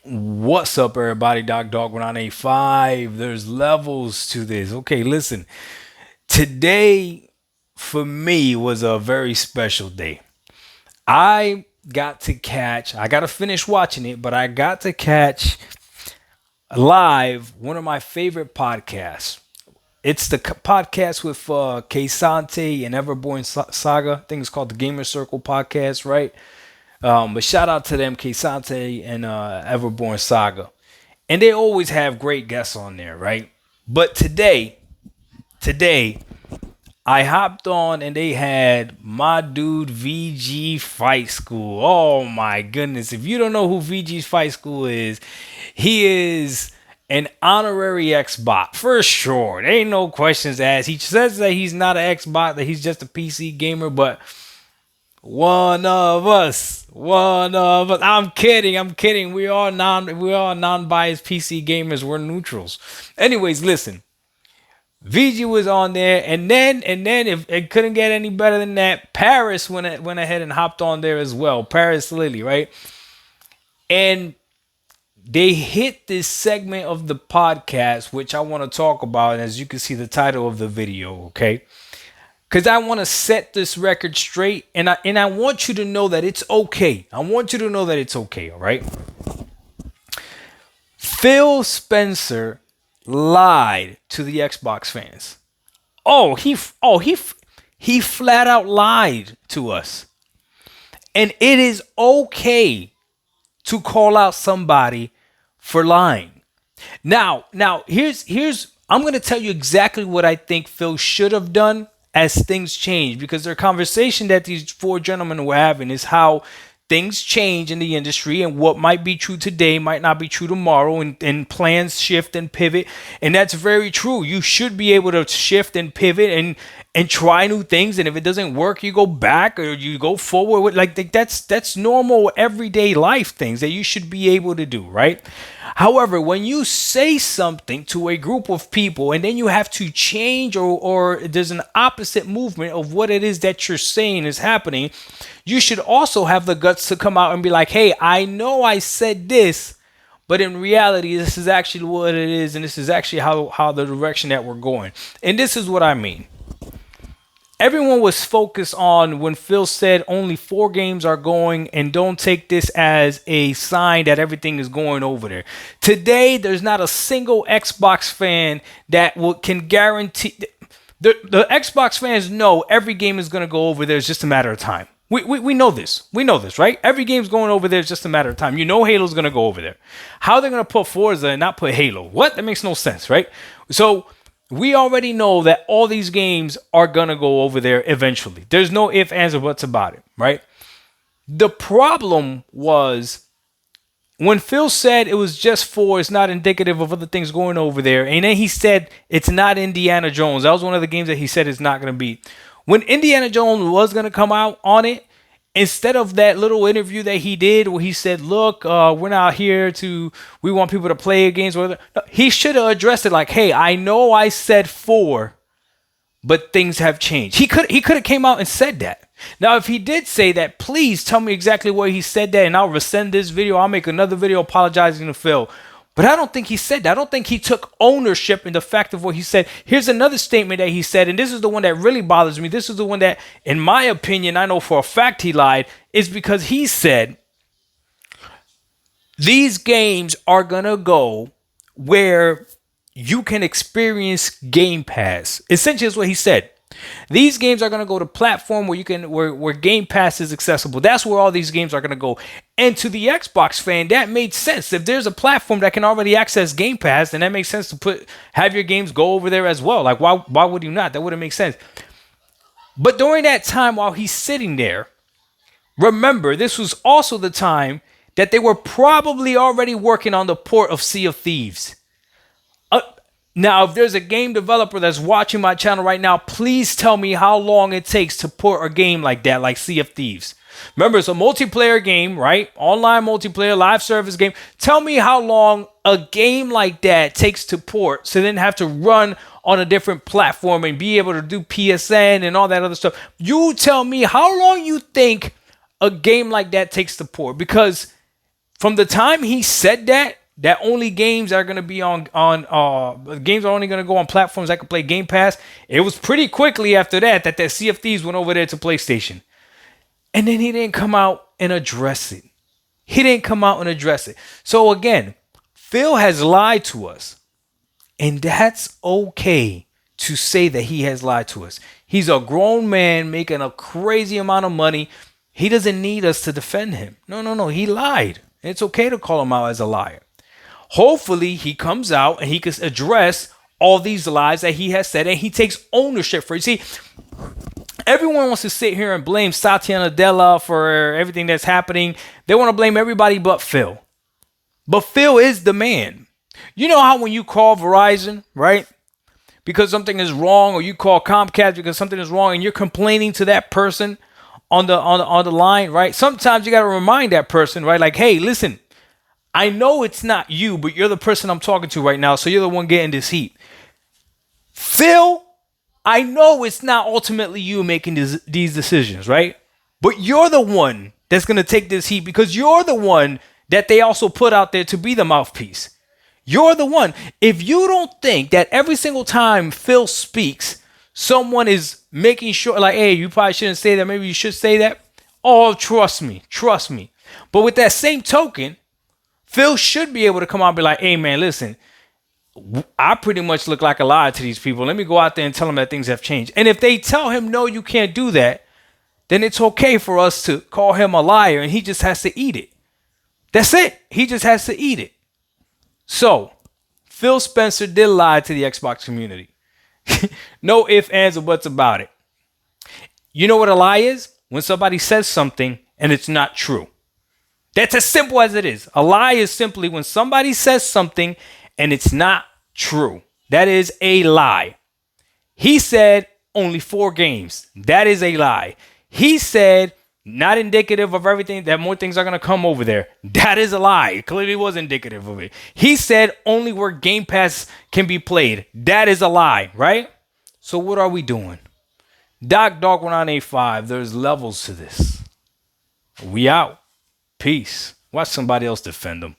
What's up, everybody? Dog 1985. There's levels to this. Okay, listen. Today, for me, was a very special day. I got to finish watching it, but I got to catch live one of my favorite podcasts. It's the podcast with Sante and Saga. I think it's called the Gamer Circle podcast, right? But shout out to them, Sante and Everborn Saga. And they always have great guests on there, right? But today, I hopped on and they had my dude VG Fight School. Oh my goodness. If you don't know who VG Fight School is, he is an honorary Xbot for sure. There ain't no questions asked. He says that he's not an Xbot, that he's just a PC gamer, but one of us. One of us. I'm kidding. I'm kidding. We are non-biased PC gamers. We're neutrals. Anyways, listen. VG was on there, and then if it couldn't get any better than that, Paris went ahead and hopped on there as well. Paris Lily, right? And they hit this segment of the podcast, which I want to talk about. And as you can see, the title of the video, okay? Because I want to set this record straight, and I want you to know that it's okay. I want you to know that it's okay, all right? Phil Spencer lied to the Xbox fans. He flat out lied to us. And it is okay to call out somebody for lying. Now here's I'm going to tell you exactly what I think Phil should have done as things change, because their conversation that these four gentlemen were having is how things change in the industry, and what might be true today might not be true tomorrow, and plans shift and pivot. And that's very true. You should be able to shift and pivot and try new things, and if it doesn't work, you go back or you go forward with, like, that's normal everyday life things that you should be able to do, right? However, when you say something to a group of people and then you have to change, or there's an opposite movement of what it is that you're saying is happening, you should also have the guts to come out and be like, hey, I know I said this, but in reality, this is actually what it is, and this is actually how the direction that we're going. And this is what I mean. Everyone was focused on when Phil said only 4 games are going, and don't take this as a sign that everything is going over there. Today, there's not a single Xbox fan that can guarantee. The Xbox fans know every game is going to go over there. It's just a matter of time. We know this. We know this, right? Every game's going over there. It's just a matter of time. You know Halo's going to go over there. How they're going to put Forza and not put Halo? What? That makes no sense, right? So we already know that all these games are going to go over there eventually. There's no ifs, ands, or buts about it, right? The problem was when Phil said it was just 4, it's not indicative of other things going over there. And then he said it's not Indiana Jones. That was one of the games that he said it's not going to be. When Indiana Jones was going to come out on it, instead of that little interview that he did where he said, look, we're not here we want people to play games. He should have addressed it like, hey, I know I said 4, but things have changed. He could have came out and said that. Now, if he did say that, please tell me exactly where he said that, and I'll resend this video. I'll make another video apologizing to Phil. But I don't think he said that. I don't think he took ownership in the fact of what he said. Here's another statement that he said, and this is the one that really bothers me. This is the one that, in my opinion, I know for a fact he lied, is because he said these games are going to go where you can experience Game Pass. Essentially, is what he said. These games are going to go to platform where Game Pass is accessible. That's where all these games are going to go. And to the Xbox fan, that made sense. If there's a platform that can already access Game Pass, then that makes sense to have your games go over there as well. Like, why would you not? That wouldn't make sense. But during that time while he's sitting there, remember, this was also the time that they were probably already working on the port of Sea of Thieves. Now, if there's a game developer that's watching my channel right now, please tell me how long it takes to port a game like that, like Sea of Thieves. Remember, it's a multiplayer game, right? Online multiplayer, live service game. Tell me how long a game like that takes to port, so then have to run on a different platform and be able to do PSN and all that other stuff. You tell me how long you think a game like that takes to port, because From the time he said that only games are going to be on games are only going to go on platforms that can play Game Pass. It was pretty quickly after that Sea of Thieves went over there to PlayStation. And then he didn't come out and address it. So again, Phil has lied to us. And that's okay to say that he has lied to us. He's a grown man making a crazy amount of money. He doesn't need us to defend him. No. He lied. It's okay to call him out as a liar. Hopefully he comes out and he can address all these lies that he has said and he takes ownership for it. See, everyone wants to sit here and blame Satya Nadella for everything that's happening. They want to blame everybody but Phil. But Phil is the man. You know how when you call Verizon, right? Because something is wrong, or you call Comcast because something is wrong and you're complaining to that person on the line, right? Sometimes you got to remind that person, right? Like, hey, listen, I know it's not you, but you're the person I'm talking to right now. So you're the one getting this heat. Phil, I know it's not ultimately you making these decisions, right? But you're the one that's going to take this heat because you're the one that they also put out there to be the mouthpiece. You're the one. If you don't think that every single time Phil speaks, someone is making sure, like, hey, you probably shouldn't say that. Maybe you should say that. Oh, trust me. But with that same token, Phil should be able to come out and be like, hey, man, listen, I pretty much look like a liar to these people. Let me go out there and tell them that things have changed. And if they tell him, no, you can't do that, then it's okay for us to call him a liar and he just has to eat it. That's it. He just has to eat it. So, Phil Spencer did lie to the Xbox community. No ifs, ands, or buts about it. You know what a lie is? When somebody says something and it's not true. That's as simple as it is. A lie is simply when somebody says something and it's not true. That is a lie. He said only 4 games. That is a lie. He said not indicative of everything, that more things are going to come over there. That is a lie. It clearly was indicative of it. He said only where Game Pass can be played. That is a lie, right? So what are we doing? Doc Dog 1985, there's levels to this. We out. Peace. Watch somebody else defend them.